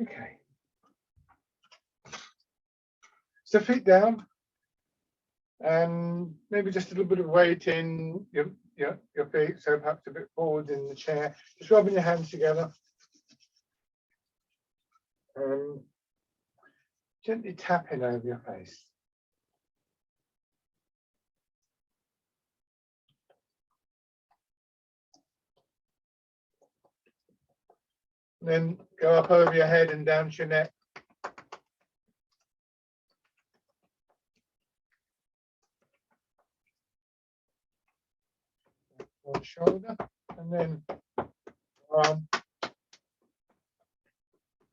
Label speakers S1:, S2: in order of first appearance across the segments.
S1: Okay. So feet down, and maybe just a little bit of weight in your feet, so perhaps a bit forward in the chair. Just rubbing your hands together. Gently tapping over your face. Then go up over your head and down to your neck. One shoulder, and then arm.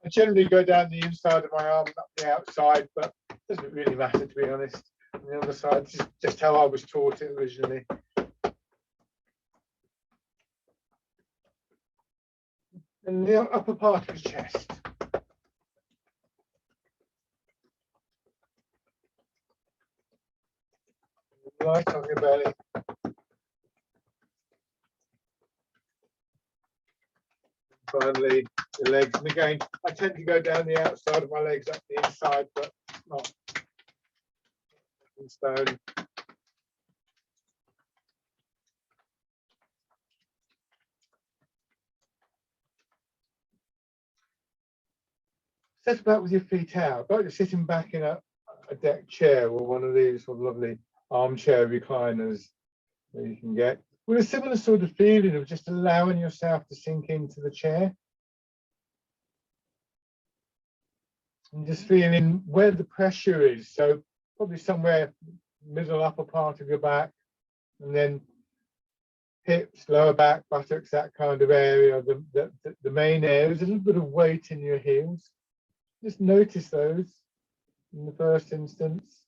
S1: I generally go down the inside of my arm, not the outside, but it doesn't really matter, to be honest. On the other side, just how I was taught it originally. And the upper part of his chest. Light on your belly. Finally, the legs. And again, I tend to go down the outside of my legs, up the inside, but not in stone. Set about with your feet out. Like you're sitting back in a deck chair or one of these sort of lovely armchair recliners that you can get, with a similar sort of feeling of just allowing yourself to sink into the chair. And just feeling where the pressure is. So probably somewhere middle upper part of your back, and then hips, lower back, buttocks, that kind of area. The main areas, a little bit of weight in your heels. Just notice those in the first instance.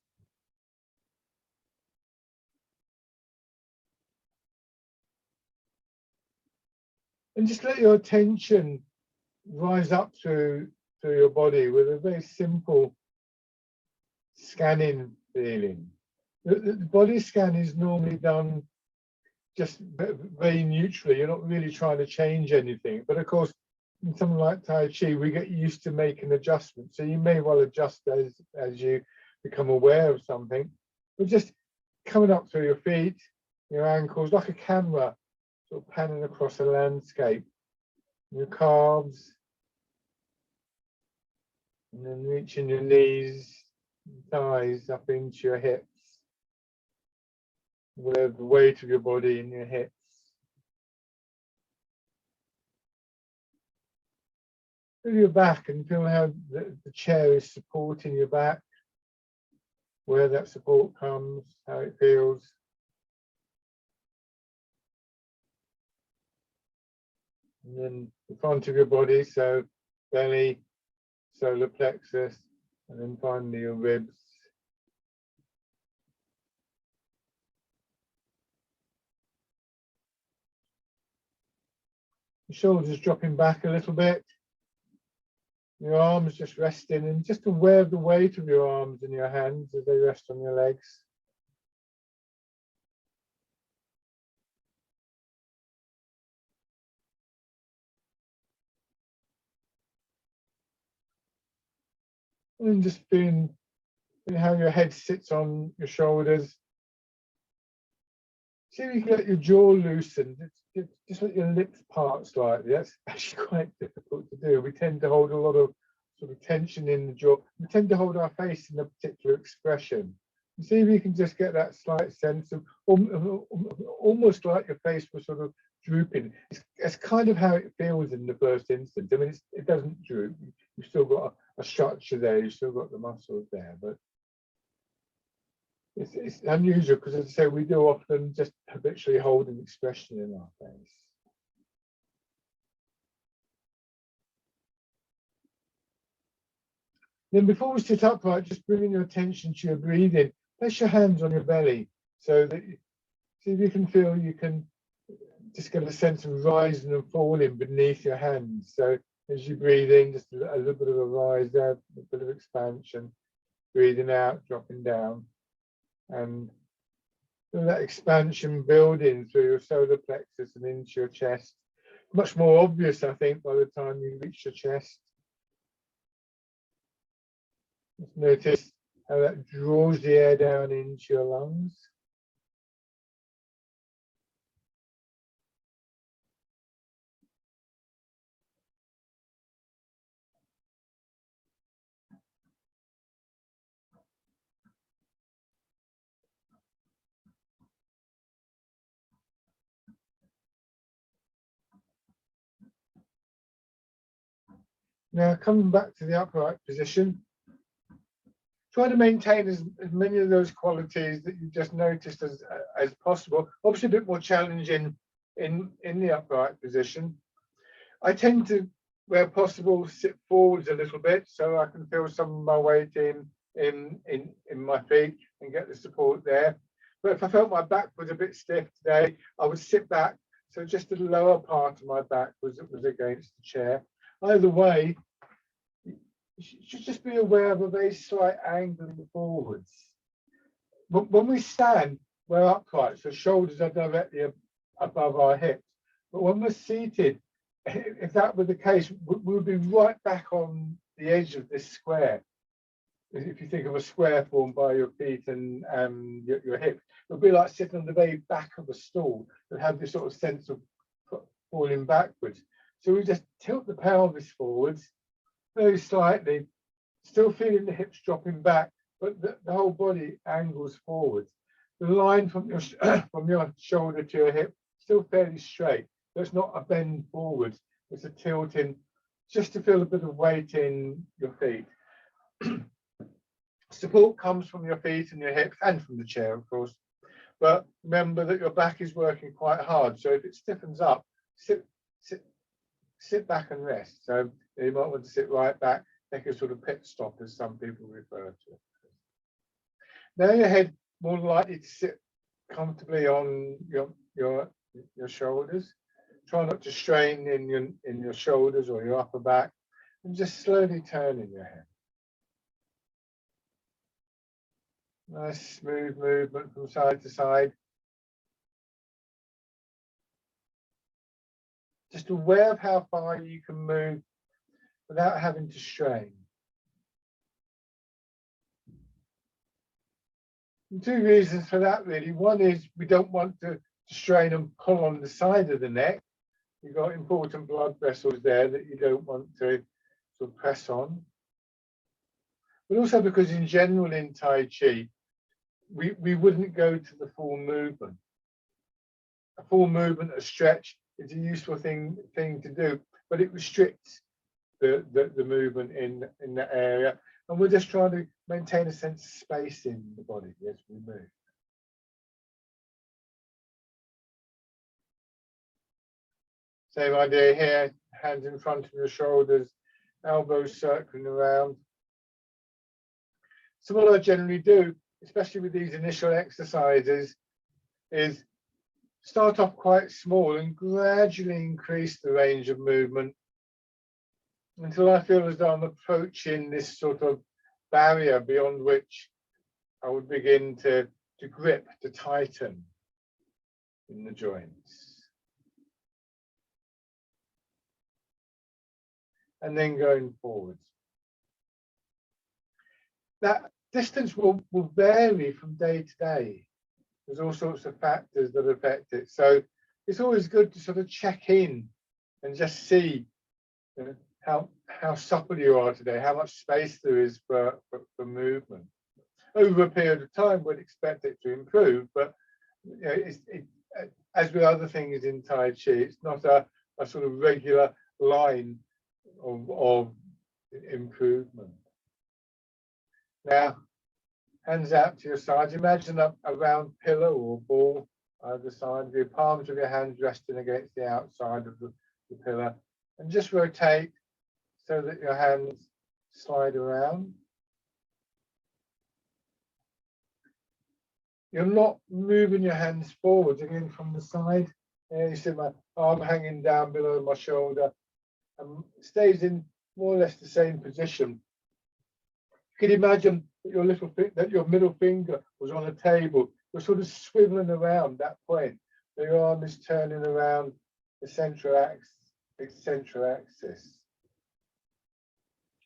S1: And just let your attention rise up through your body with a very simple scanning feeling. The body scan is normally done just very neutrally. You're not really trying to change anything. But of course, in something like Tai Chi, we get used to making adjustments. So you may well adjust as you become aware of something. But just coming up through your feet, your ankles, like a camera, sort of panning across a landscape. Your calves, and then reaching your knees, thighs up into your hips, where the weight of your body in your hips. Feel your back and feel how the chair is supporting your back, where that support comes, how it feels. And then the front of your body, so belly, solar plexus, and then finally your ribs. The shoulders dropping back a little bit. Your arms just resting, and just aware of the weight of your arms and your hands as they rest on your legs. And just feeling how your head sits on your shoulders. See if you can let your jaw loosen. Just let your lips part slightly. That's actually quite difficult to do. We tend to hold a lot of sort of tension in the jaw. We tend to hold our face in a particular expression. And see if you can just get that slight sense of almost like your face was sort of drooping. It's kind of how it feels in the first instance. I mean, it doesn't droop. You've still got a structure there. You've still got the muscles there, but it's unusual because, as I say, we do often just habitually hold an expression in our face. Then before we sit upright, just bringing your attention to your breathing, place your hands on your belly so that see if you can feel you can just get a sense of rising and falling beneath your hands. So as you breathe in, just a little bit of a rise there, a bit of expansion, breathing out, dropping down. And that expansion building through your solar plexus and into your chest. Much more obvious, I think, by the time you reach your chest. Just notice how that draws the air down into your lungs. Now coming back to the upright position, try to maintain as many of those qualities that you just noticed as possible. Obviously a bit more challenging in the upright position. I tend to, where possible, sit forwards a little bit so I can feel some of my weight in my feet and get the support there. But if I felt my back was a bit stiff today, I would sit back. So just the lower part of my back was against the chair. Either way, you should just be aware of a very slight angle forwards. But when we stand, we're upright, so shoulders are directly above our hips. But when we're seated, if that were the case, we would be right back on the edge of this square. If you think of a square formed by your feet and your hips, it would be like sitting on the very back of a stool and have this sort of sense of falling backwards. So we just tilt the pelvis forwards very slightly, still feeling the hips dropping back, but the whole body angles forwards. The line from your from your shoulder to your hip still fairly straight. So it's not a bend forwards, it's a tilting, just to feel a bit of weight in your feet. Support comes from your feet and your hips and from the chair, of course. But remember that your back is working quite hard. So if it stiffens up, sit back and rest. So you might want to sit right back, take a sort of pit stop, as some people refer to it. Now your head more likely to sit comfortably on your shoulders. Try not to strain in your shoulders or your upper back, and just slowly turning your head. Nice smooth movement from side to side. Just aware of how far you can move without having to strain. And two reasons for that, really. One is we don't want to strain and pull on the side of the neck. You've got important blood vessels there that you don't want to sort of press on. But also because in general in Tai Chi, we wouldn't go to the full movement. A full movement, a stretch, is a useful thing to do, but it restricts the movement in that area. And we're just trying to maintain a sense of space in the body as we move. Same idea here, hands in front of your shoulders, elbows circling around. So what I generally do, especially with these initial exercises, is start off quite small and gradually increase the range of movement until I feel as though I'm approaching this sort of barrier beyond which I would begin to grip, to tighten in the joints. And then going forwards. That distance will vary from day to day. There's all sorts of factors that affect it. So it's always good to sort of check in and just see how supple you are today, how much space there is for movement. Over a period of time, we'd expect it to improve, but you know, as with other things in Tai Chi, it's not a sort of regular line of improvement. Now, hands out to your sides. Imagine a round pillar or ball either side of your palms of your hands resting against the outside of the pillar, and just rotate so that your hands slide around. You're not moving your hands forwards again from the side. You see my arm hanging down below my shoulder and stays in more or less the same position. You can imagine that your middle finger was on a table. You're sort of swiveling around that point. So your arm is turning around the central axis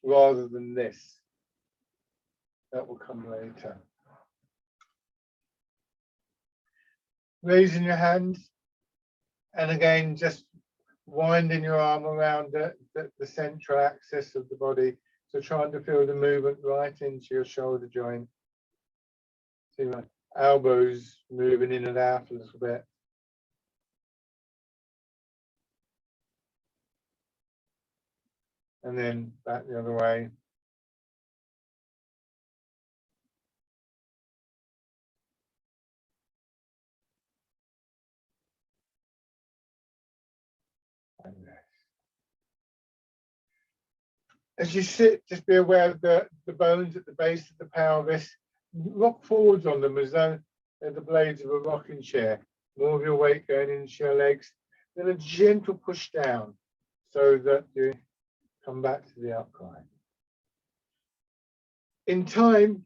S1: rather than this. that will come later. Raising your hands, and again, just winding your arm around the central axis of the body. So trying to feel the movement right into your shoulder joint. See my elbows moving in and out a little bit. And then back the other way. And as you sit, just be aware of the bones at the base of the pelvis. Rock forwards on them as though they're the blades of a rocking chair. More of your weight going into your legs. Then a gentle push down so that you come back to the upright. In time,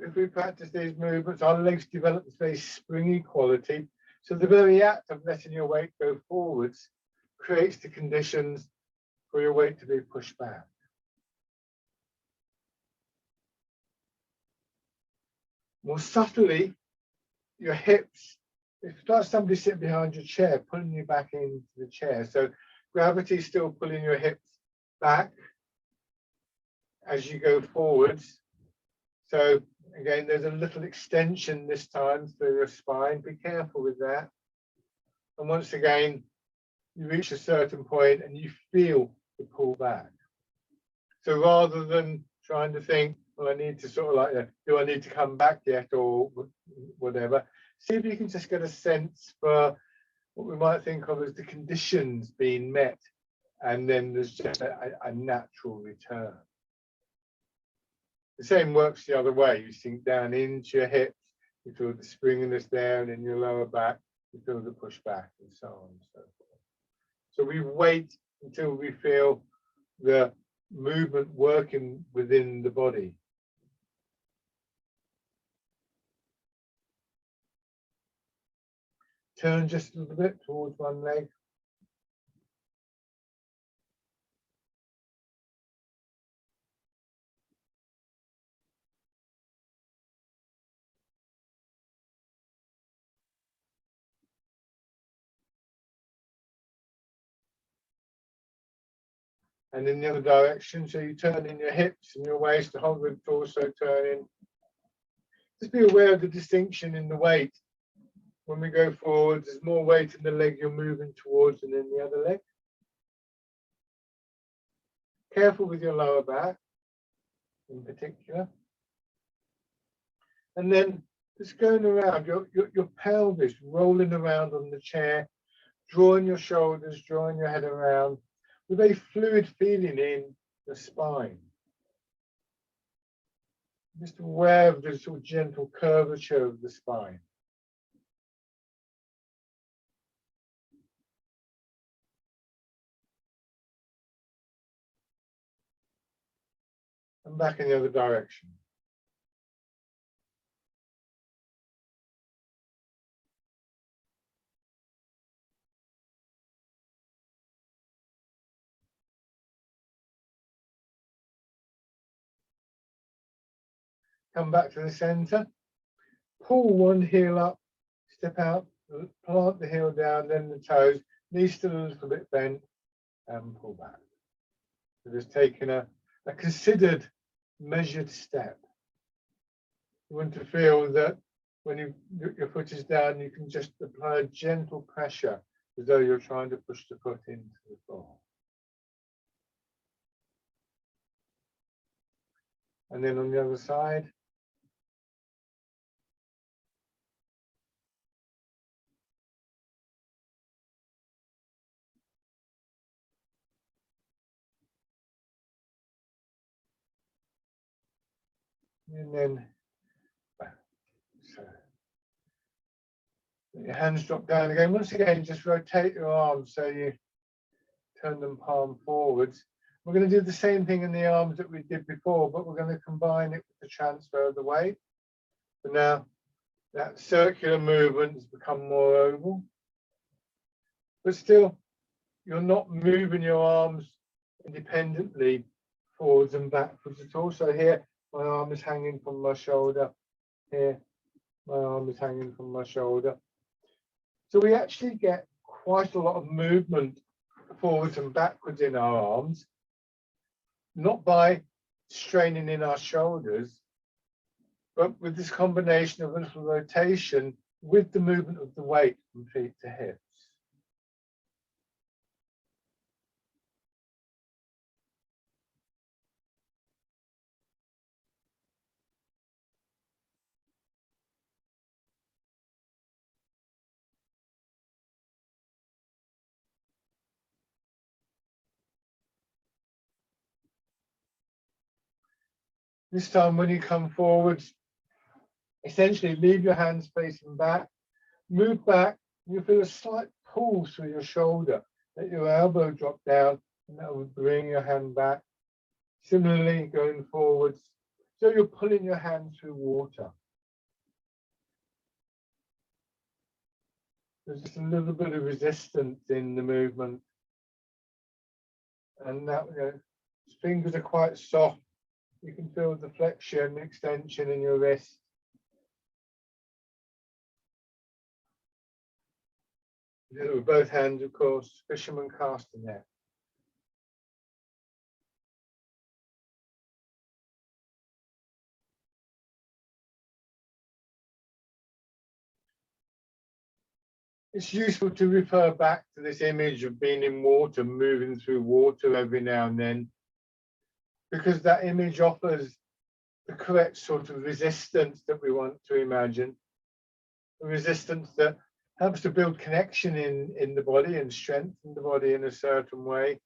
S1: if we practice these movements, our legs develop this very springy quality. So the very act of letting your weight go forwards creates the conditions for your weight to be pushed back. More subtly, your hips, if you got somebody sitting behind your chair, pulling you back into the chair. So gravity is still pulling your hips back as you go forwards. So again, there's a little extension this time through your spine. Be careful with that. And once again, you reach a certain point and you feel the pull back. So rather than trying to think, well, I need to sort of like, do I need to come back yet or whatever, see if you can just get a sense for what we might think of as the conditions being met. And then there's just a natural return. The same works the other way. You sink down into your hips, you feel the springiness there, and in your lower back, you feel the push back, and so on and so forth. So we wait until we feel the movement working within the body. Turn just a little bit towards one leg. And in the other direction, so you turn in your hips and your waist, the whole of the torso turning. Just be aware of the distinction in the weight. When we go forward, there's more weight in the leg you're moving towards than in the other leg. Careful with your lower back in particular. And then just going around, your pelvis rolling around on the chair, drawing your shoulders, drawing your head around, with a fluid feeling in the spine. Just aware of the sort of gentle curvature of the spine. And back in the other direction. Come back to the center. Pull one heel up, step out, plant the heel down, then the toes, knees still a little bit bent, and pull back. So just taking a considered, measured step. You want to feel that when your foot is down, you can just apply a gentle pressure as though you're trying to push the foot into the floor. And then on the other side. And then so your hands drop down again. Once again, just rotate your arms so you turn them palm forwards. We're going to do the same thing in the arms that we did before, but we're going to combine it with the transfer of the weight. So now that circular movement has become more oval, but still you're not moving your arms independently forwards and backwards at all. So here My arm is hanging from my shoulder here. My arm is hanging from my shoulder. So we actually get quite a lot of movement forwards and backwards in our arms, not by straining in our shoulders, but with this combination of a little rotation with the movement of the weight from feet to hips. This time when you come forwards, essentially leave your hands facing back, move back, you feel a slight pull through your shoulder. Let your elbow drop down, and that will bring your hand back. Similarly, going forwards, so you're pulling your hand through water. There's just a little bit of resistance in the movement. And that, fingers are quite soft. You can feel the flexion, extension in your wrist. With both hands, of course, fisherman castanet. It's useful to refer back to this image of being in water, moving through water every now and then, because that image offers the correct sort of resistance that we want to imagine, a resistance that helps to build connection in the body and strengthen the body in a certain way,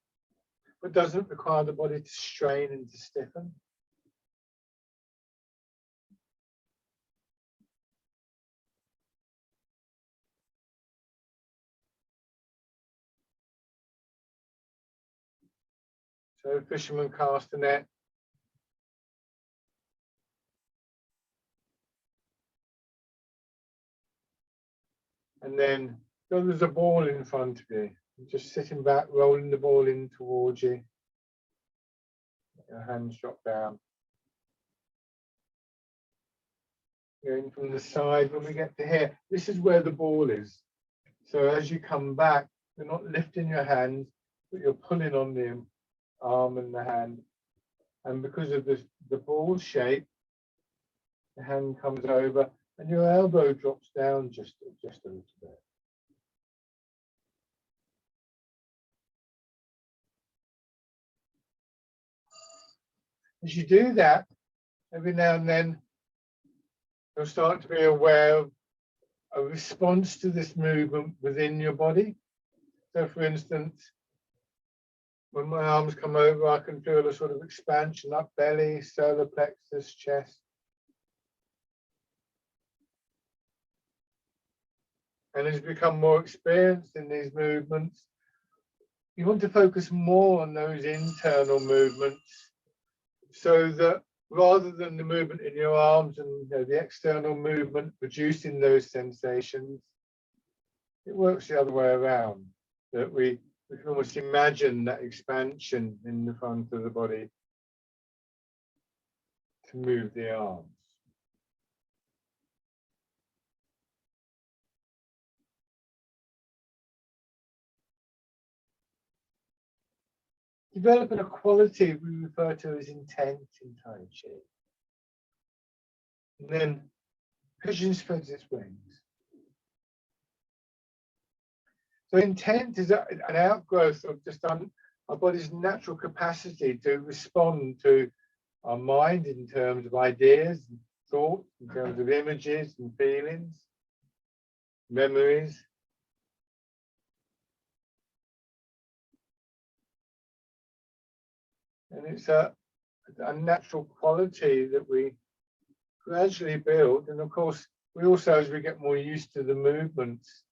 S1: but doesn't require the body to strain and to stiffen. So fisherman cast a net. And then there's a ball in front of you. You're just sitting back, rolling the ball in towards you. Your hands drop down. Going from the side, when we get to here, this is where the ball is. So as you come back, you're not lifting your hands, but you're pulling on the arm and the hand. And because of the ball shape, the hand comes over and your elbow drops down just a little bit. As you do that, every now and then, you'll start to be aware of a response to this movement within your body. So for instance, when my arms come over, I can feel a sort of expansion up belly, solar plexus, chest. And as you become more experienced in these movements, you want to focus more on those internal movements so that rather than the movement in your arms and the external movement producing those sensations, it works the other way around, that we can almost imagine that expansion in the front of the body to move the arms. Developing a quality we refer to as intent in Tai Chi. And then pigeon spreads its wings. So intent is an outgrowth of just our body's natural capacity to respond to our mind in terms of ideas and thoughts, in terms of images and feelings, memories. And it's a natural quality that we gradually build. And of course, we also, as we get more used to the movements,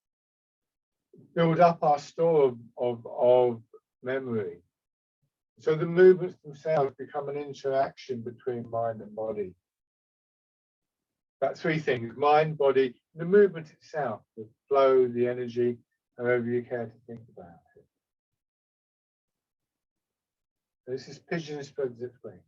S1: build up our store of memory. So the movements themselves become an interaction between mind and body. That's three things: mind, body, the movement itself, the flow, the energy, however you care to think about it. This is pigeon spreads its wings.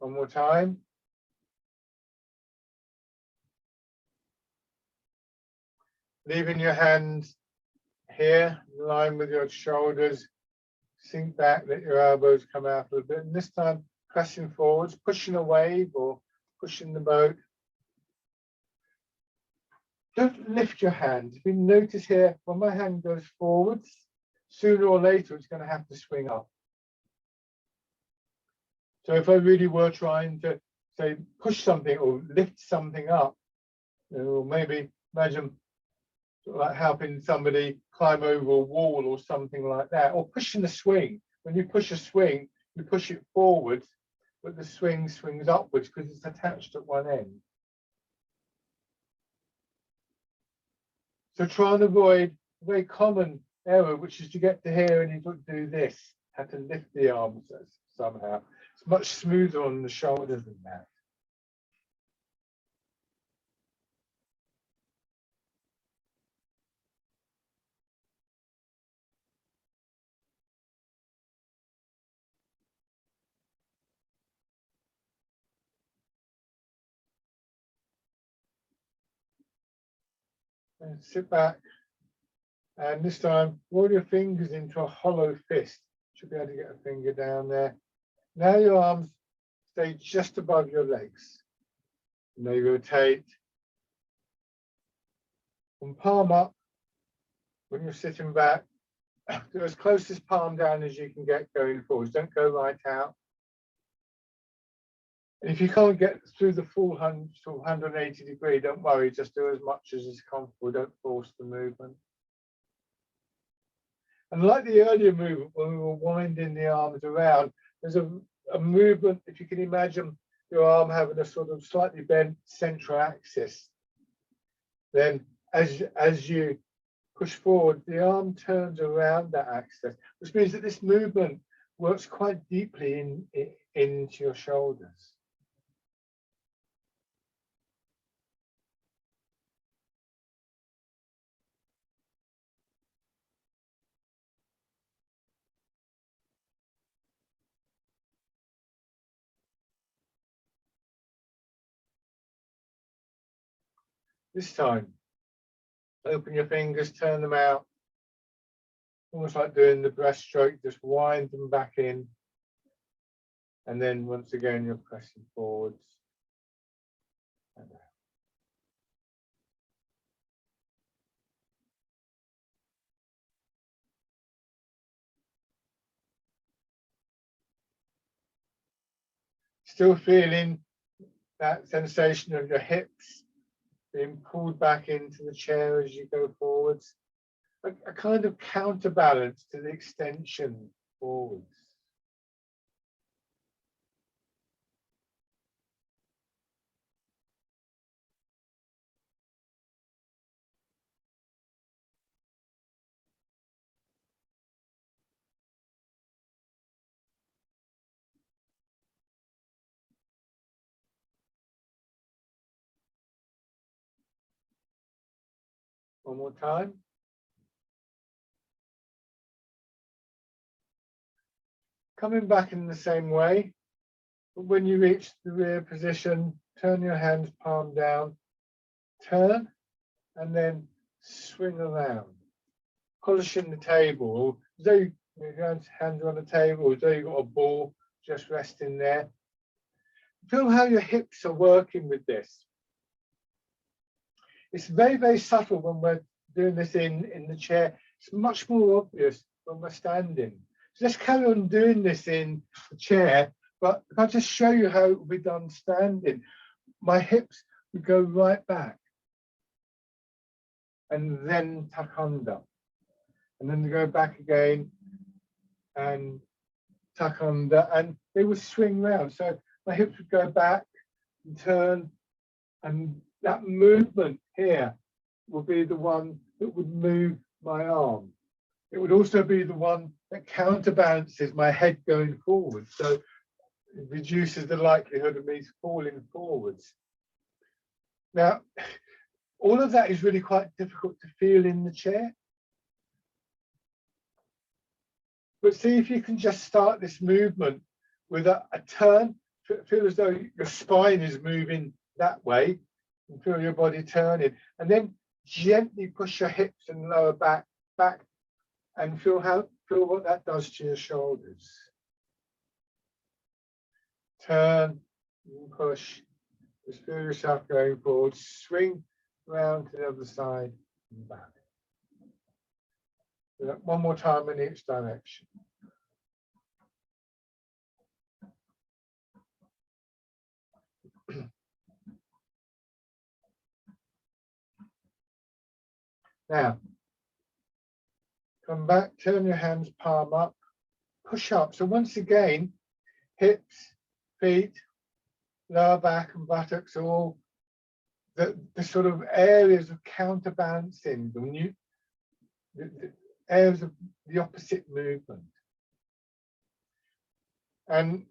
S1: One more time. Leaving your hands here, in line with your shoulders. Sink back, let your elbows come out a little bit. And this time, pressing forwards, pushing a wave or pushing the boat. Don't lift your hands. If you notice here, when my hand goes forwards, sooner or later, it's going to have to swing up. So if I really were trying to, say, push something or lift something up, or maybe imagine like helping somebody climb over a wall or something like that, or pushing a swing. When you push a swing, you push it forwards, but the swing swings upwards because it's attached at one end. So try and avoid a very common error, which is to get to here and you do this, have to lift the arms somehow. It's much smoother on the shoulders than that. And sit back, and this time roll your fingers into a hollow fist. Should be able to get a finger down there. Now your arms stay just above your legs. And they rotate from palm up. When you're sitting back, go as close as palm down as you can get going forwards. Don't go right out. And if you can't get through the full 180 degree, don't worry, just do as much as is comfortable. Don't force the movement. And like the earlier movement, when we were winding the arms around, there's a movement, if you can imagine your arm having a sort of slightly bent central axis. Then as you push forward, the arm turns around that axis, which means that this movement works quite deeply into your shoulders. This time, open your fingers, turn them out, almost like doing the breaststroke, just wind them back in. And then once again, you're pressing forwards. And out. Still feeling that sensation of your hips being pulled back into the chair as you go forwards. A kind of counterbalance to the extension forwards. One more time. Coming back in the same way, but when you reach the rear position, turn your hands palm down, turn, and then swing around. Polishing the table, as though your hands are on the table, as though you've got a ball just resting there. Feel how your hips are working with this. It's very, very subtle when we're doing this in the chair. It's much more obvious when we're standing. So let's carry on doing this in the chair, but if I just show you how it will be done standing, my hips would go right back and then tuck under. And then they go back again and tuck under, and they would swing round. So my hips would go back and turn, and that movement here would be the one that would move my arm. It would also be the one that counterbalances my head going forward. So it reduces the likelihood of me falling forwards. Now, all of that is really quite difficult to feel in the chair. But see if you can just start this movement with a turn, feel as though your spine is moving that way, and feel your body turning, and then gently push your hips and lower back, and feel what that does to your shoulders. Turn and push. Just feel yourself going forward. Swing around to the other side and back. Do that one more time in each direction. Now, come back, turn your hands palm up, push up. So once again, hips, feet, lower back and buttocks are all the sort of areas of counterbalancing, the areas of the opposite movement. And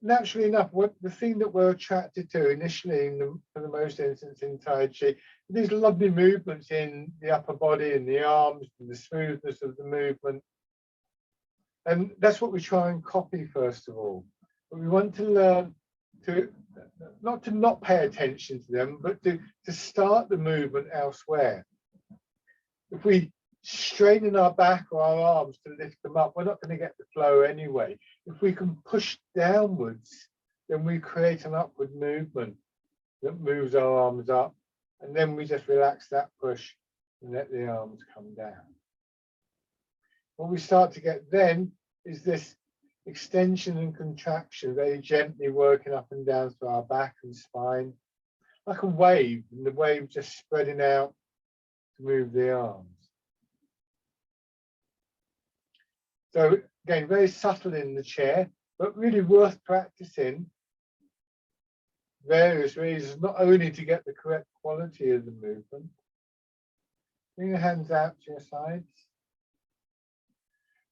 S1: naturally enough, the thing that we're attracted to initially, for the most instance in Tai Chi, these lovely movements in the upper body and the arms, and the smoothness of the movement. And that's what we try and copy first of all. But we want to learn to not pay attention to them, but to start the movement elsewhere. If we straighten our back or our arms to lift them up, we're not going to get the flow anyway. If we can push downwards, then we create an upward movement that moves our arms up, and then we just relax that push and let the arms come down. What we start to get then is this extension and contraction, very gently working up and down through our back and spine, like a wave, and the wave just spreading out to move the arms. So again, very subtle in the chair, but really worth practicing various reasons, not only to get the correct quality of the movement. Bring your hands out to your sides.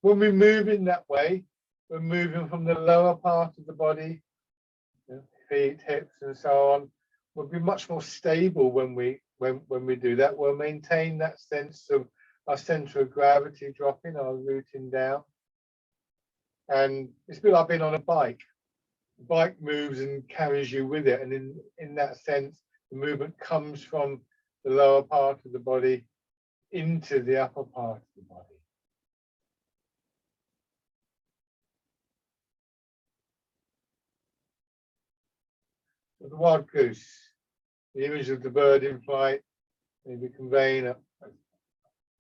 S1: When we move in that way, we're moving from the lower part of the body, feet, hips, and so on. We'll be much more stable when we do that. We'll maintain that sense of our center of gravity dropping, our rooting down. And it's a bit like being on a bike. The bike moves and carries you with it, and in that sense, the movement comes from the lower part of the body into the upper part of the body. So the wild goose, the image of the bird in flight, maybe conveying a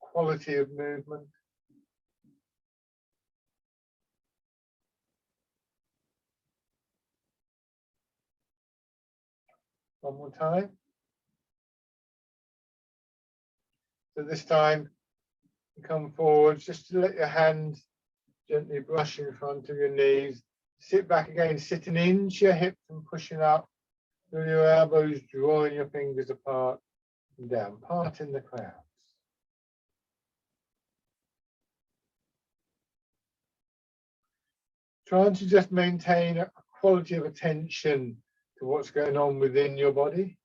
S1: quality of movement. One more time. So this time, you come forward just to let your hands gently brush in front of your knees. Sit back again, sitting into your hips and pushing up through your elbows, drawing your fingers apart and down, parting the clouds. Trying to just maintain a quality of attention to what's going on within your body.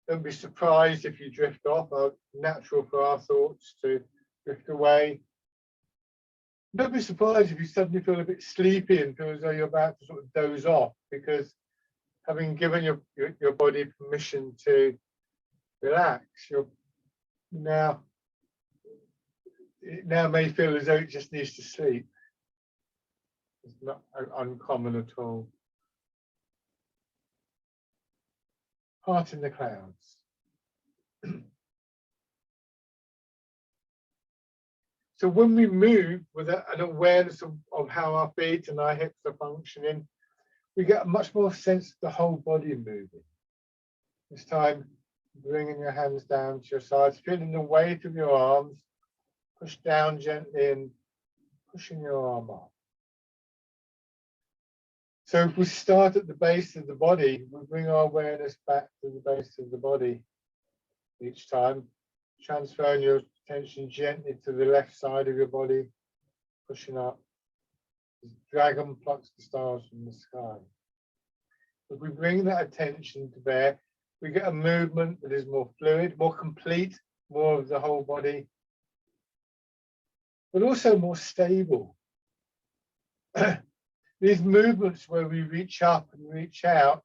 S1: Don't be surprised if you drift off. It's natural for our thoughts to drift away. Don't be surprised if you suddenly feel a bit sleepy and feel as though you're about to sort of doze off, because having given your body permission to relax, it now may feel as though it just needs to sleep. It's not uncommon at all. Parting the clouds. So when we move with an awareness of how our feet and our hips are functioning, we get a much more sense of the whole body moving. This time, bringing your hands down to your sides, feeling the weight of your arms, push down gently and pushing your arm up. So if we start at the base of the body, we bring our awareness back to the base of the body each time, transferring your attention gently to the left side of your body, pushing up. The dragon plucks the stars from the sky. If we bring that attention to bear, we get a movement that is more fluid, more complete, more of the whole body, but also more stable. these movements where we reach up and reach out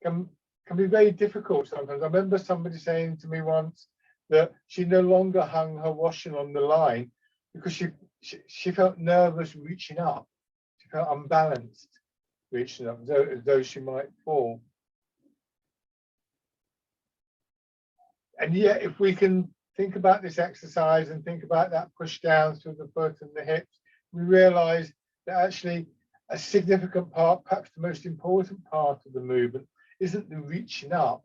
S1: can be very difficult sometimes. I remember somebody saying to me once that she no longer hung her washing on the line because she felt nervous reaching up. She felt unbalanced reaching up, as though she might fall. And yet, if we can think about this exercise and think about that push down through the foot and the hips, we realize that actually a significant part, perhaps the most important part of the movement, isn't the reaching up,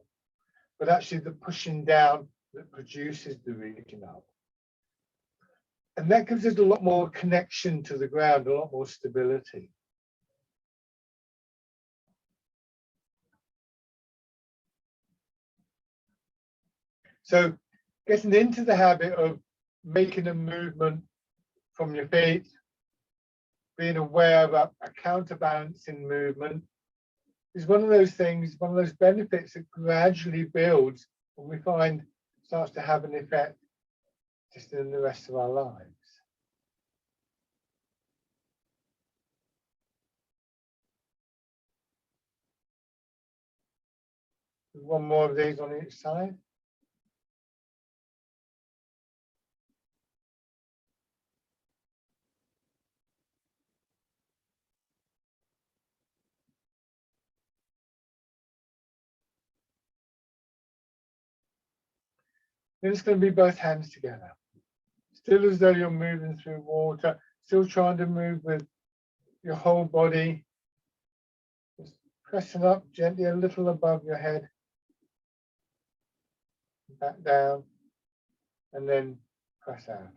S1: but actually the pushing down that produces the reaching up. And that gives us a lot more connection to the ground, a lot more stability. So getting into the habit of making a movement from your feet, being aware of a counterbalancing movement is one of those things, one of those benefits that gradually builds and we find starts to have an effect just in the rest of our lives. One more of these on each side. Then it's going to be both hands together. Still as though you're moving through water, still trying to move with your whole body. Just pressing up gently a little above your head. Back down. And then press out.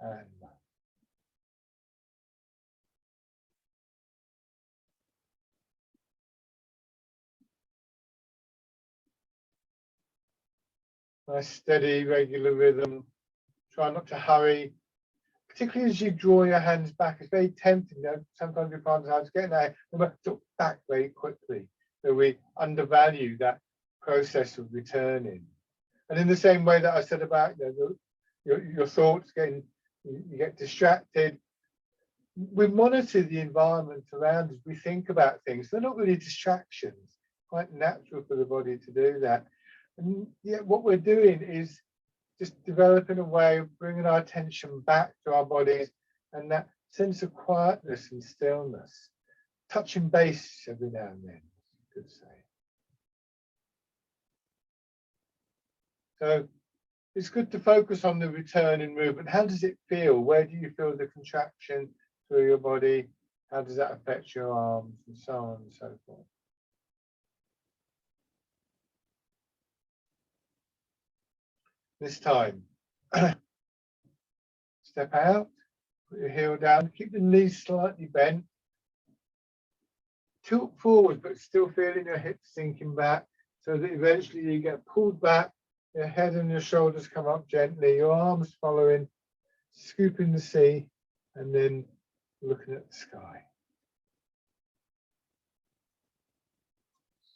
S1: And back. Nice, steady, regular rhythm. Try not to hurry, particularly as you draw your hands back. It's very tempting. Sometimes we find ourselves getting our hands back very quickly. So we undervalue that process of returning. And in the same way that I said about your thoughts getting, you get distracted. We monitor the environment around us. We think about things. They're not really distractions. Quite natural for the body to do that. And yet what we're doing is just developing a way of bringing our attention back to our bodies and that sense of quietness and stillness. Touching base every now and then, you could say. So it's good to focus on the return in movement. How does it feel? Where do you feel the contraction through your body? How does that affect your arms and so on and so forth? This time, step out, put your heel down, keep the knees slightly bent. Tilt forward, but still feeling your hips sinking back so that eventually you get pulled back, your head and your shoulders come up gently, your arms following, scooping the sea, and then looking at the sky.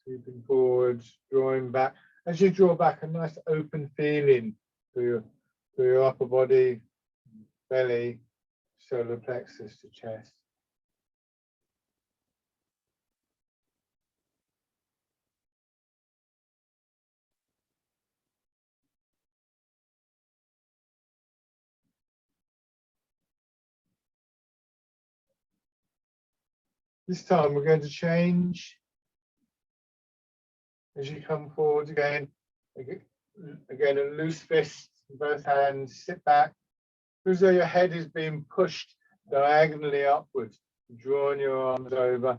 S1: Scooping forwards, drawing back. As you draw back, a nice open feeling through your upper body, belly, solar plexus to chest. This time we're going to change as you come forward again. Again, a loose fist in both hands, sit back. As though your head is being pushed diagonally upwards, drawing your arms over.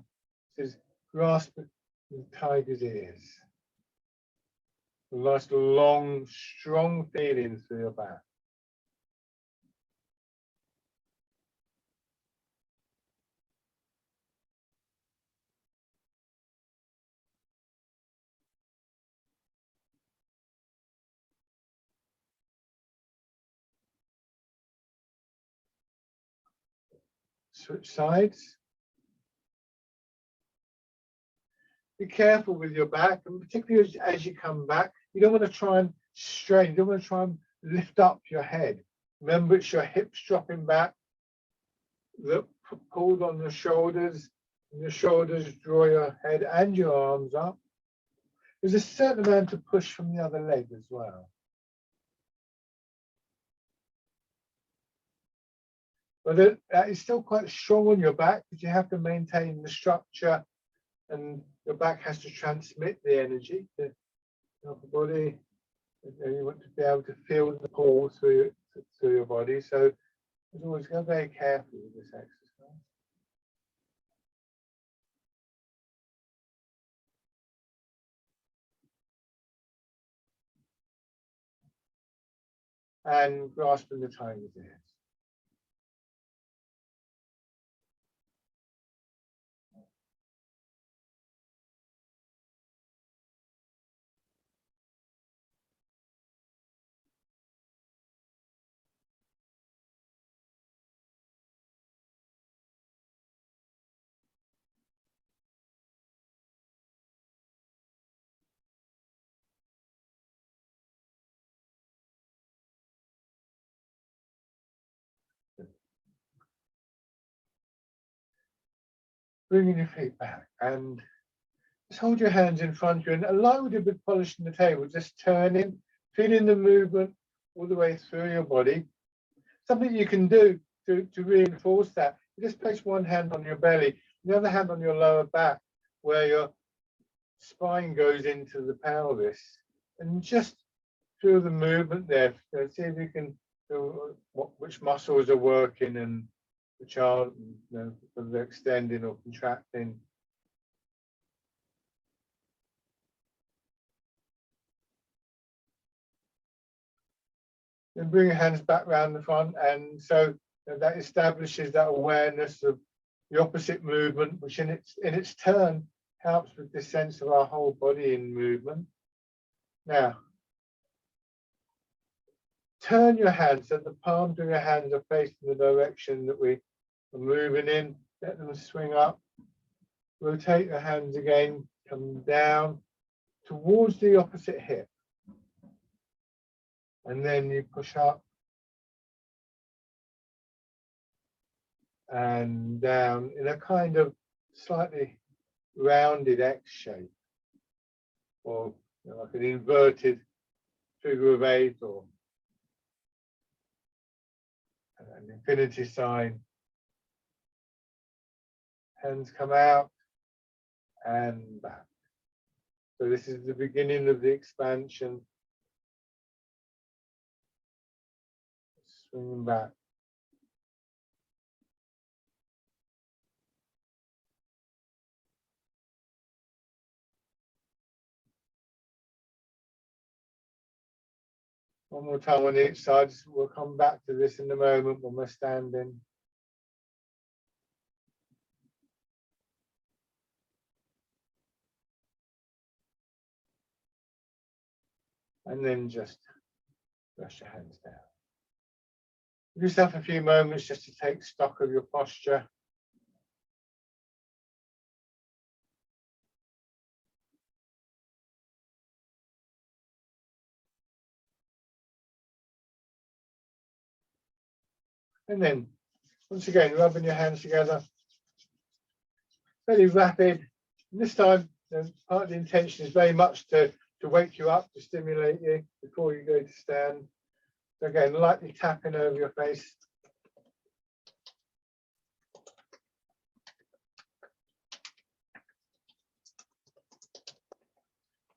S1: This is grasp the tiger's ears. A nice long, strong feeling through your back. Switch sides. Be careful with your back, and particularly as you come back, you don't want to try and strain, you don't want to try and lift up your head. Remember, it's your hips dropping back, that pulled on the shoulders. And your shoulders draw your head and your arms up. There's a certain amount of push from the other leg as well. But that is still quite strong on your back because you have to maintain the structure and your back has to transmit the energy to the upper body. And you want to be able to feel the pull through your body. So as always, go very carefully with this exercise. And grasping the time with your hands. Bringing your feet back and just hold your hands in front of you and align with a bit polishing the table, just turning, feeling the movement all the way through your body. Something you can do to reinforce that, you just place one hand on your belly, the other hand on your lower back, where your spine goes into the pelvis, and just feel the movement there. So see if you can feel which muscles are working and which aren't, whether they're extending or contracting. Then bring your hands back round the front, and so that establishes that awareness of the opposite movement, which in its turn helps with this sense of our whole body in movement. Now, turn your hands so the palms of your hands are facing the direction that we are moving in. Let them swing up. Rotate your hands again, come down towards the opposite hip. And then you push up and down in a kind of slightly rounded X shape, or like an inverted figure of 8 or an infinity sign. Hands come out and back. So this is the beginning of the expansion. Swinging back. One more time on each side. We'll come back to this in a moment when we're standing. And then just rest your hands down. Give yourself a few moments just to take stock of your posture. And then, once again, rubbing your hands together. Fairly rapid. And this time, part of the intention is very much to wake you up, to stimulate you before you go to stand. So again, lightly tapping over your face.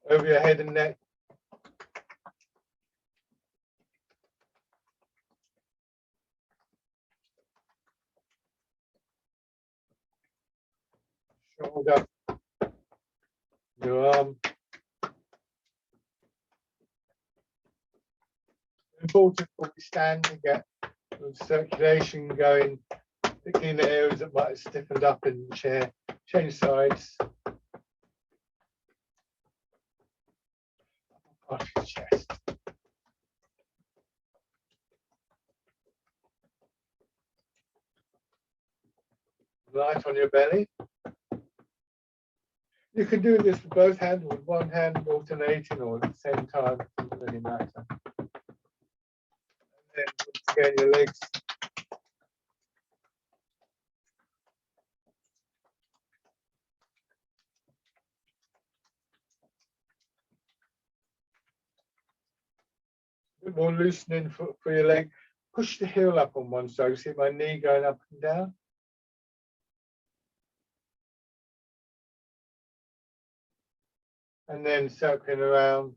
S1: Over your head and neck. Shoulder. Your arm. Important when we stand to get circulation going, particularly in the areas that might have stiffened up in the chair. Change sides. Off your chest. Light on your belly. You can do this with both hands, with one hand alternating or at the same time. It doesn't really matter. And then once again, your legs bit more loosening for your leg. Push the heel up on one side. See my knee going up and down. And then circling around.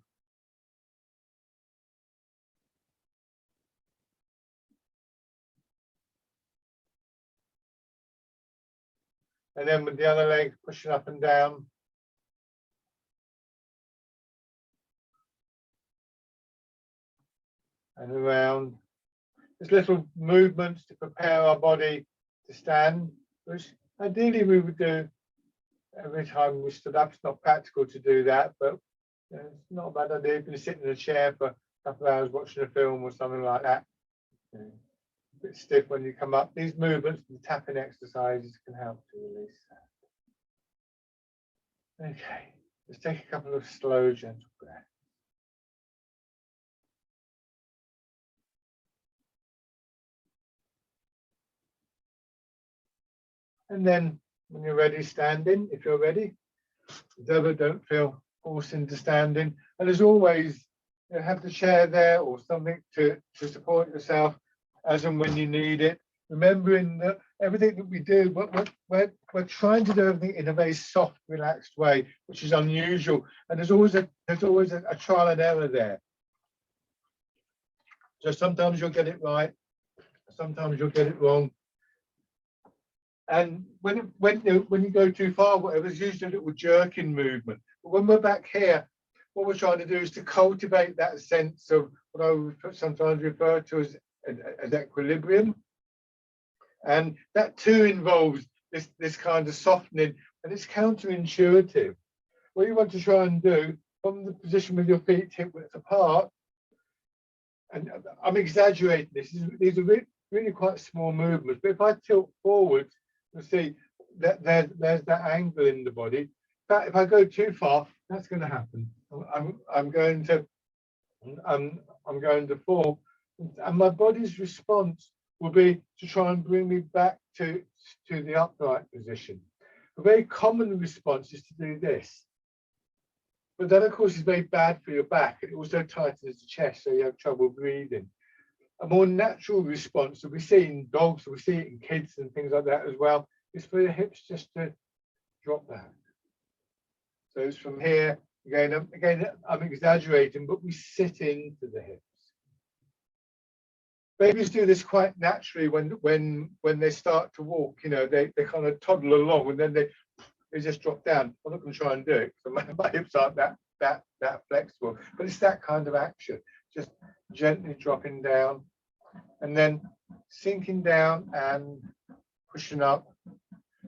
S1: And then with the other leg pushing up and down. And around. Just little movements to prepare our body to stand, which ideally we would do every time we stood up. It's not practical to do that, but it's not a bad idea. You can sit in a chair for a couple of hours watching a film or something like that. A bit stiff when you come up. These movements, the tapping exercises can help to release that. Okay, let's take a couple of slow, gentle breaths. And then when you're ready, standing, if you're ready. Don't feel forced into standing. And as always, you have the chair there or something to support yourself as and when you need it. Remembering that everything that we do, we're trying to do everything in a very soft, relaxed way, which is unusual. And there's always a trial and error there. So sometimes you'll get it right, sometimes you'll get it wrong. And when you go too far, whatever, it's usually a little jerking movement. But when we're back here, what we're trying to do is to cultivate that sense of what I would sometimes refer to as equilibrium. And that too involves this kind of softening, and it's counterintuitive. What you want to try and do from the position with your feet hip width apart, and I'm exaggerating this, these are really quite small movements, but if I tilt forward, you'll see that there's that angle in the body. But if I go too far, that's going to happen. I'm going to fall, and my body's response will be to try and bring me back to the upright position. A very common response is to do this, but that of course is very bad for your back. It also tightens the chest, so you have trouble breathing. A more natural response that we see in dogs, we see it in kids and things like that as well, is for your hips just to drop back. So it's from here, again, I'm exaggerating, but we sit into the hips. Babies do this quite naturally when they start to walk. You know, they kind of toddle along and then they just drop down. I'm not going to try and do it because my hips aren't that flexible, but it's that kind of action, just gently dropping down and then sinking down and pushing up.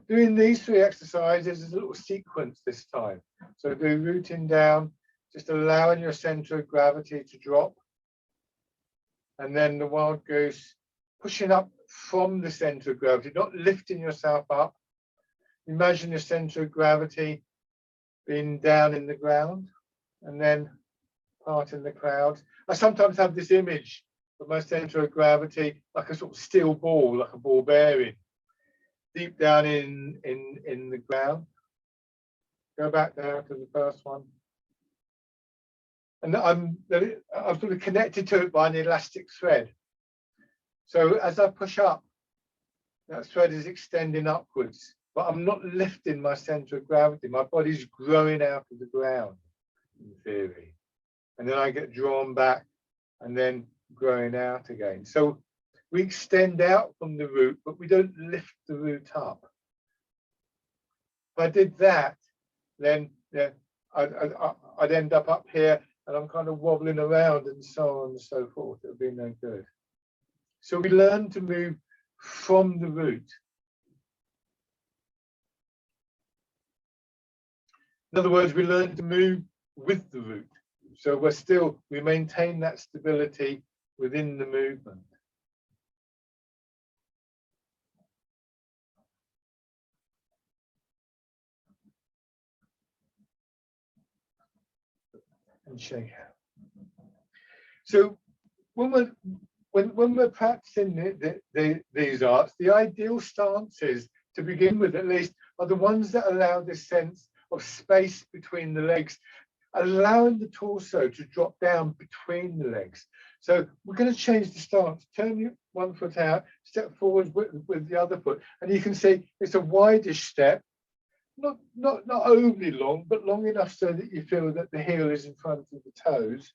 S1: Doing these three exercises is a little sequence this time. So do rooting down, just allowing your center of gravity to drop. And then the wild goose, pushing up from the center of gravity, not lifting yourself up. Imagine your center of gravity being down in the ground and then parting the clouds. I sometimes have this image of my center of gravity like a sort of steel ball, like a ball bearing, deep down in the ground. Go back there to the first one. And I'm sort of connected to it by an elastic thread. So as I push up, that thread is extending upwards, but I'm not lifting my center of gravity. My body's growing out of the ground, in theory. And then I get drawn back and then growing out again. So we extend out from the root, but we don't lift the root up. If I did that, then I'd end up here and I'm kind of wobbling around and so on and so forth. It would be no good. So we learn to move from the root. In other words, we learn to move with the root. So we maintain that stability within the movement. And shake out. So when we're practicing these arts, the ideal stances to begin with, at least, are the ones that allow this sense of space between the legs, allowing the torso to drop down between the legs. So we're going to change the stance. Turn your one foot out, step forward with the other foot, and you can see it's a wideish step, not overly long, but long enough so that you feel that the heel is in front of the toes.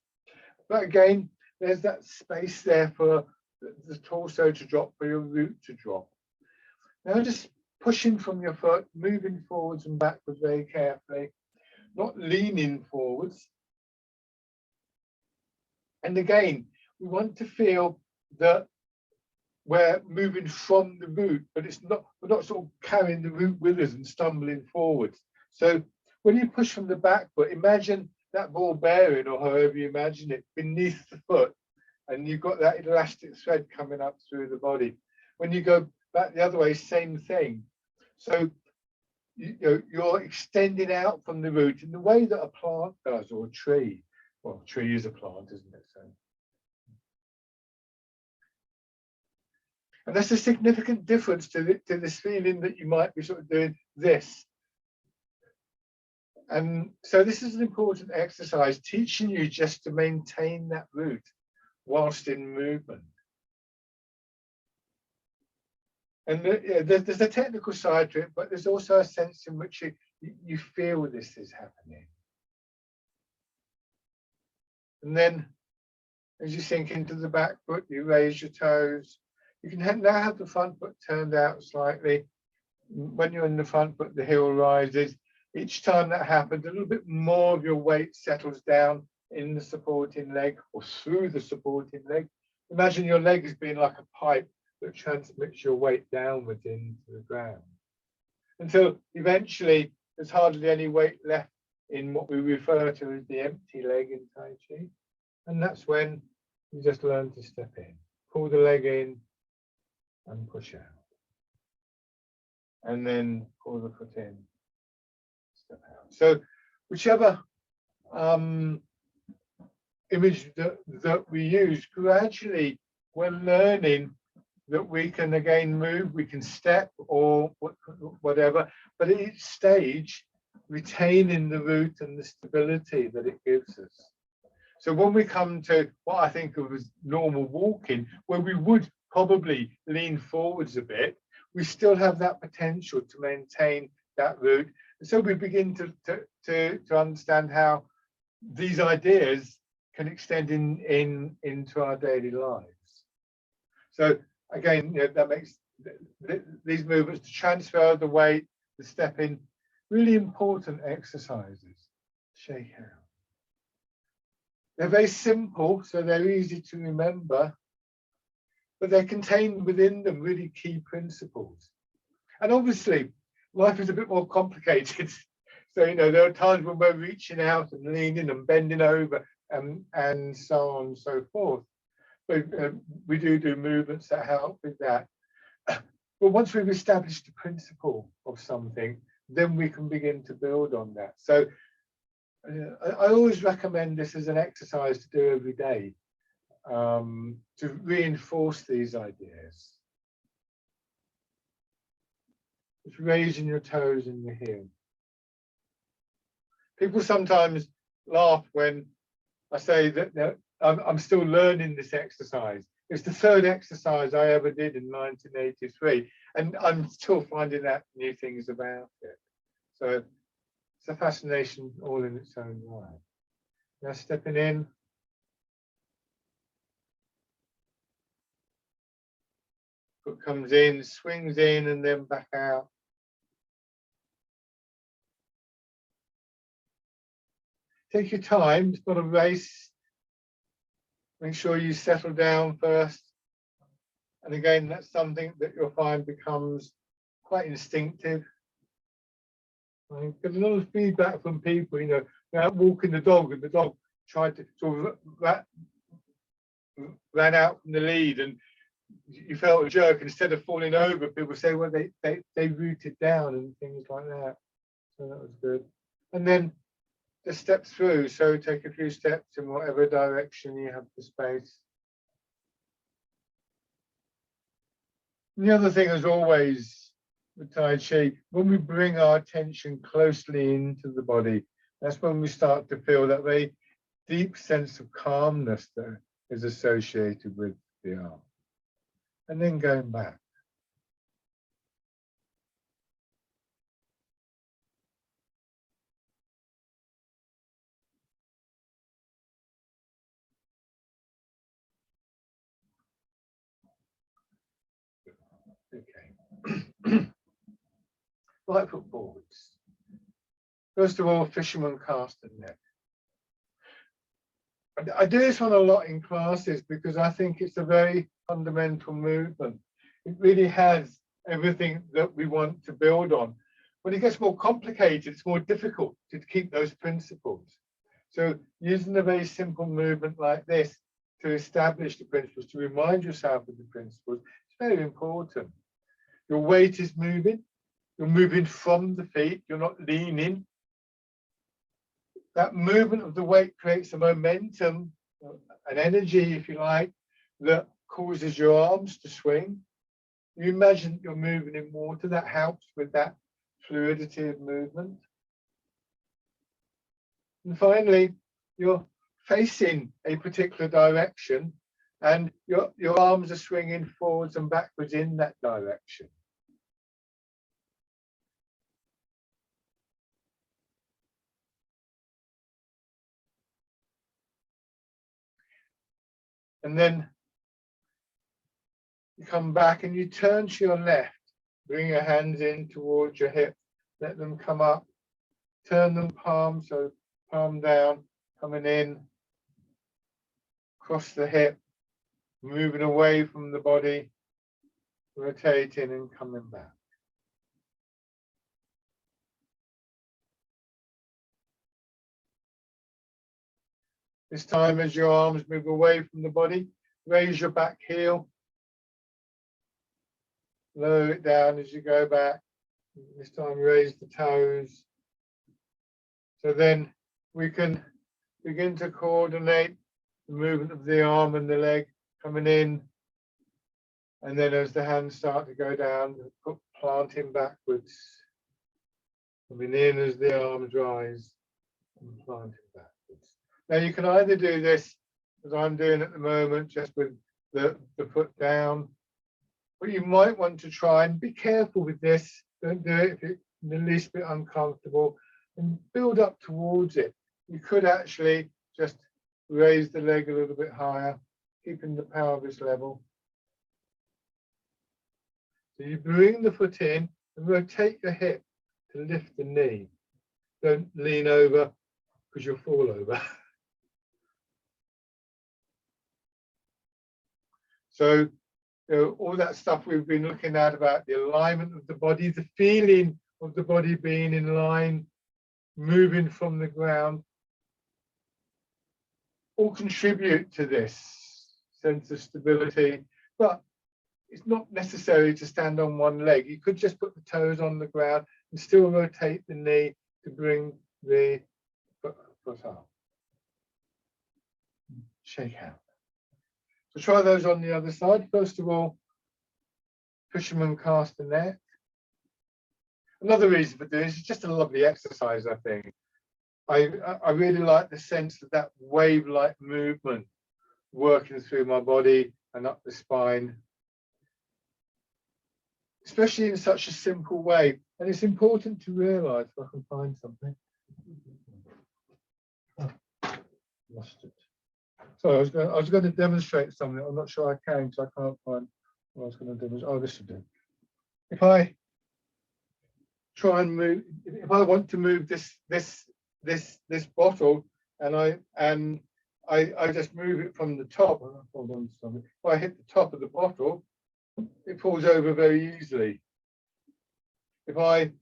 S1: But again, there's that space there for the torso to drop, for your root to drop. Now just pushing from your foot, moving forwards and backwards very carefully, not leaning forwards. And again, we want to feel that we're moving from the root, but we're not sort of carrying the root with us and stumbling forwards. So when you push from the back foot, imagine that ball bearing, or however you imagine it, beneath the foot, and you've got that elastic thread coming up through the body. When you go back the other way, same thing. So you're extending out from the root in the way that a plant does, or a tree. Well, a tree is a plant, isn't it? So, and that's a significant difference to this feeling that you might be sort of doing this. And so this is an important exercise, teaching you just to maintain that root whilst in movement. And there's a technical side to it, but there's also a sense in which you feel this is happening. And then as you sink into the back foot, you raise your toes. You can now have the front foot turned out slightly. When you're in the front foot, the heel rises. Each time that happens, a little bit more of your weight settles down in the supporting leg or through the supporting leg. Imagine your leg as being like a pipe that transmits your weight downwards into the ground, until eventually there's hardly any weight left in what we refer to as the empty leg in Tai Chi. And that's when you just learn to step in, pull the leg in and push out. And then pull the foot in, step out. So whichever image that we use, gradually we're learning that we can again move, we can step or whatever, but at each stage, retaining the root and the stability that it gives us. So when we come to what I think of as normal walking, where we would probably lean forwards a bit, we still have that potential to maintain that root. And so we begin to understand how these ideas can extend into our daily lives. So again, that makes these movements, to transfer the weight, the stepping, really important exercises. Shake out. They're very simple, so they're easy to remember, but they contain within them really key principles. And obviously, life is a bit more complicated. So, there are times when we're reaching out and leaning and bending over and so on and so forth. But we do movements that help with that. But once we've established the principle of something, then we can begin to build on that. So I always recommend this as an exercise to do every day, to reinforce these ideas. It's raising your toes in the heel. People sometimes laugh when I say that I'm still learning this exercise. It's the third exercise I ever did in 1983, and I'm still finding out new things about it. So it's a fascination all in its own way. Now stepping in. Foot comes in, swings in, and then back out. Take your time, it's not a race. Make sure you settle down first. And again, that's something that you'll find becomes quite instinctive. I get a lot of feedback from people, out walking the dog, and the dog tried to sort of ran out from the lead, and you felt a jerk. Instead of falling over, people say, well, they rooted down and things like that. So that was good. And then just step through. So take a few steps in whatever direction you have the space. And the other thing, as always, with Tai Chi, when we bring our attention closely into the body, that's when we start to feel that very deep sense of calmness there. is associated with the arm. And then going back. Okay. Right foot forwards. First of all, fisherman cast and neck. I do this one a lot in classes because I think it's a very fundamental movement. It really has everything that we want to build on. When it gets more complicated, it's more difficult to keep those principles. So using a very simple movement like this to establish the principles, to remind yourself of the principles, it's very important. Your weight is moving. You're moving from the feet. You're not leaning. That movement of the weight creates a momentum, an energy, if you like, that causes your arms to swing. You imagine you're moving in water. That helps with that fluidity of movement. And finally, you're facing a particular direction and your arms are swinging forwards and backwards in that direction. And then you come back and you turn to your left, bring your hands in towards your hip, let them come up, turn them palm, so palm down, coming in, across the hip, moving away from the body, rotating and coming back. This time, as your arms move away from the body, raise your back heel, lower it down as you go back. This time, raise the toes. So then we can begin to coordinate the movement of the arm and the leg coming in. And then as the hands start to go down, planting backwards. Coming in as the arms rise and planting backwards. Now you can either do this, as I'm doing at the moment, just with the foot down, but you might want to try and be careful with this. Don't do it if you're the least bit uncomfortable, and build up towards it. You could actually just raise the leg a little bit higher, keeping the pelvis level. So you bring the foot in and rotate your hip to lift the knee. Don't lean over because you'll fall over. So all that stuff we've been looking at about the alignment of the body, the feeling of the body being in line, moving from the ground, all contribute to this sense of stability. But it's not necessary to stand on one leg. You could just put the toes on the ground and still rotate the knee to bring the foot up. Shake out. So try those on the other side. First of all, fisherman cast the neck. Another reason for doing this is just a lovely exercise, I think. I really like the sense of that wave-like movement working through my body and up the spine, especially in such a simple way. And it's important to realize, if I can find something. Oh, lost it. So I was going to demonstrate something. I'm not sure I can, because I can't find what I was going to demonstrate. Oh, this will do. If I try and move, if I want to move this bottle, and I just move it from the top. Hold on to something. If I hit the top of the bottle, it falls over very easily. If I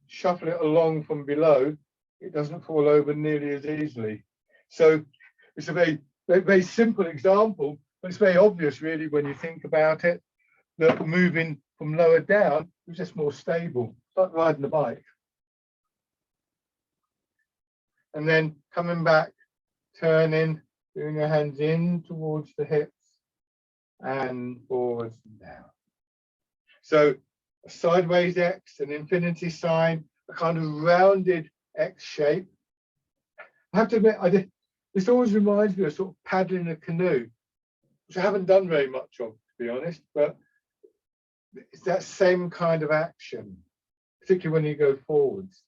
S1: shuffle it along from below, it doesn't fall over nearly as easily. So it's a very simple example, but it's very obvious really when you think about it, that moving from lower down is just more stable. It's like riding a bike. And then coming back, turning, bringing your hands in towards the hips and forwards and down. So a sideways X, an infinity sign, a kind of rounded X shape. I have to admit, this always reminds me of sort of paddling a canoe. which I haven't done very much of, to be honest, but it's that same kind of action, particularly when you go forwards.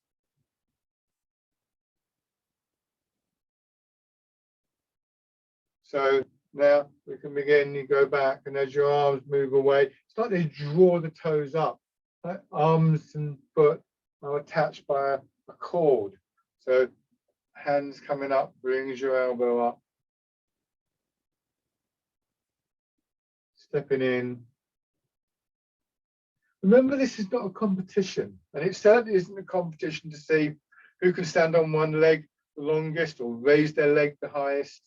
S1: So now we can begin, you go back, and as your arms move away, it's like they draw the toes up. Like arms and foot are attached by a cord. So hands coming up, brings your elbow up. Stepping in. Remember, this is not a competition, and it certainly isn't a competition to see who can stand on one leg the longest or raise their leg the highest.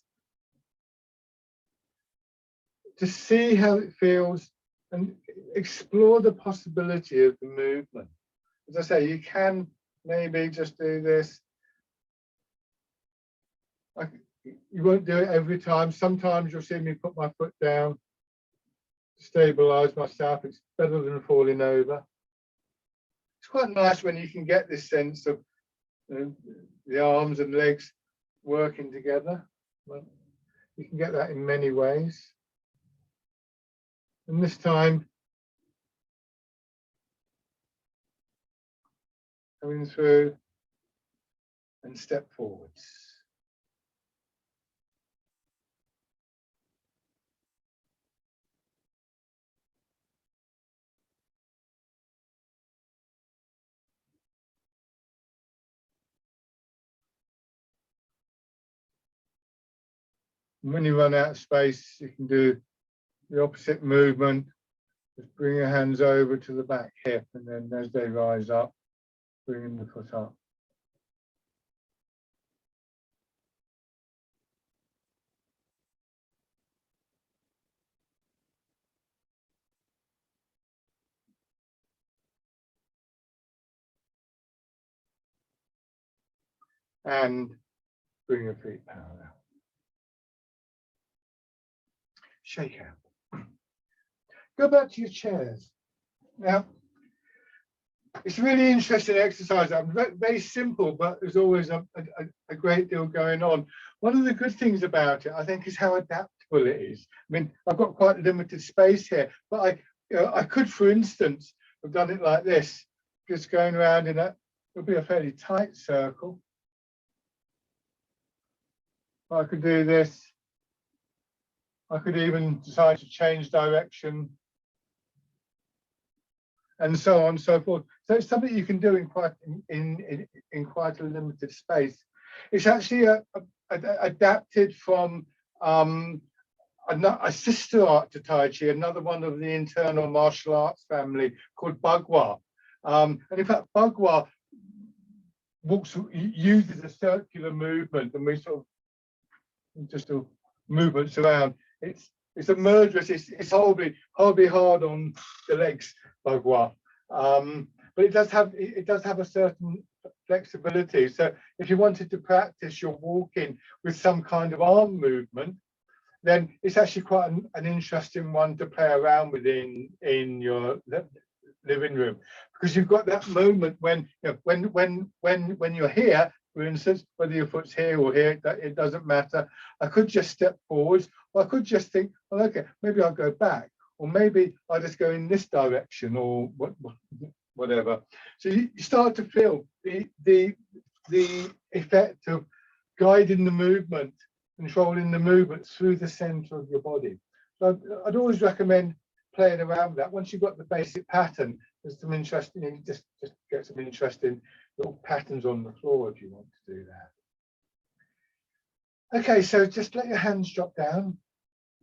S1: To see how it feels and explore the possibility of the movement. As I say, you can maybe just do this. You won't do it every time. Sometimes you'll see me put my foot down to stabilize myself. It's better than falling over. It's quite nice when you can get this sense of the arms and legs working together. Well, you can get that in many ways. And this time, coming through and step forwards. And when you run out of space, you can do the opposite movement. Just bring your hands over to the back hip, and then as they rise up, bringing the foot up. And bring your feet parallel. Shake out. Go back to your chairs. Now, it's a really interesting exercise. Very, very simple, but there's always a great deal going on. One of the good things about it, I think, is how adaptable it is. I mean, I've got quite limited space here, but I could, for instance, have done it like this, just going around in it'll be a fairly tight circle. I could do this. I could even decide to change direction, and so on and so forth. So it's something you can do in quite a limited space. It's actually adapted from a sister art to Tai Chi, another one of the internal martial arts family called Bagua. And in fact, Bagua uses a circular movement, and we sort of just do movements around. It's a murderous. It's horribly hard on the legs, Bagua. But it does have a certain flexibility. So if you wanted to practice your walking with some kind of arm movement, then it's actually quite an interesting one to play around with in your living room, because you've got that moment when you're here, for instance, whether your foot's here or here, it doesn't matter. I could just step forwards, or I could just think, well, okay, maybe I'll go back, or maybe I'll just go in this direction, or whatever. So you start to feel the effect of guiding the movement, controlling the movement through the center of your body. So I'd always recommend playing around with that. Once you've got the basic pattern, there's some interesting, you just get some interesting little patterns on the floor if you want to do that. Okay, so just let your hands drop down,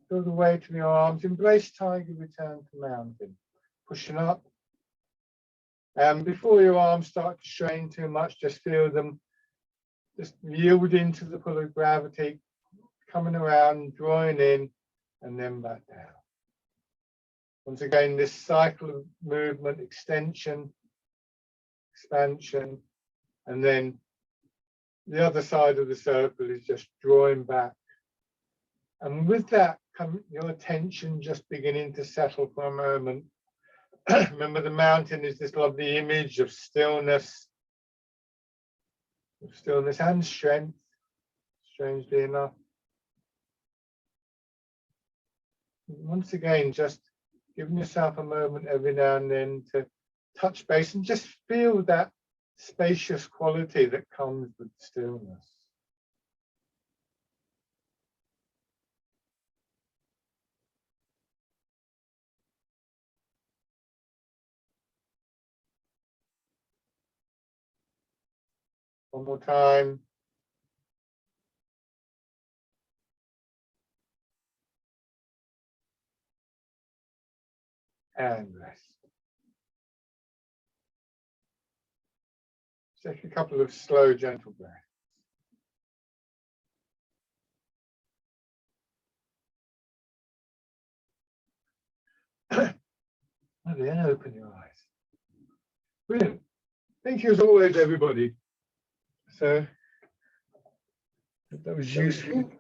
S1: feel the weight in your arms, embrace tiger, return to mountain, pushing up. And before your arms start to strain too much, just feel them just yielding to the pull of gravity, coming around, drawing in, and then back down. Once again, this cycle of movement, extension, expansion, and then the other side of the circle is just drawing back. And with that, your attention just beginning to settle for a moment. Remember, the mountain is this lovely image of stillness and strength, strangely enough. Once again, just giving yourself a moment every now and then to touch base and just feel that spacious quality that comes with stillness. One more time. And rest. Take a couple of slow, gentle breaths. And then open your eyes. Brilliant. Thank you as always, everybody. So that was useful.